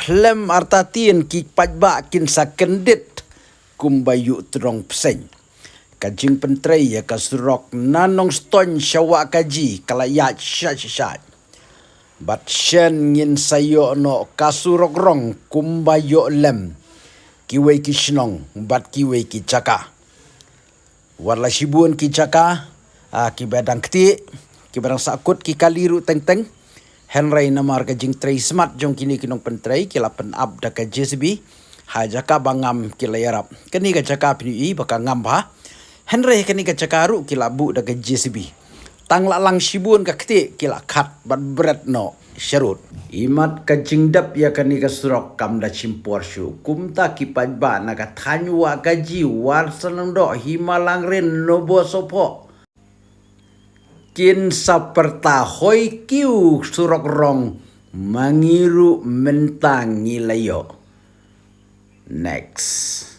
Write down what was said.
lem artatien ki pajba kin sakendit kumbayu terong peseng. Kajing pentrei ya kasurok nanong ston syawa kaji kalayat syat. Bat shen ngin sayo no kasurok rong kumbayo lem. Kiwe ki shnong bat kiwe ki caka. Warla shibuan ki caka, ki badang keti, ki badang sakut ki kaliru teng-teng. Henry namar kajing trei smart jong kini kinong pentrei kila pen up da ka JCB. Ha jaka bangam kila yarap. Kini ka caka pini baka ngam ba. Henry kini ka cakaru kila bu da ka JCB. Tang lang shibuan ka keti kila kat bat bread no syarut. Imat ka jingdap ya kani ka surok kam da chimpor syu. Kumta ki pajba na ka thanywa ka ji war sanang do himalang rin nobo sopo. Kin saperta hoi kiu surok rong mangiru mentang ngilayo. Next.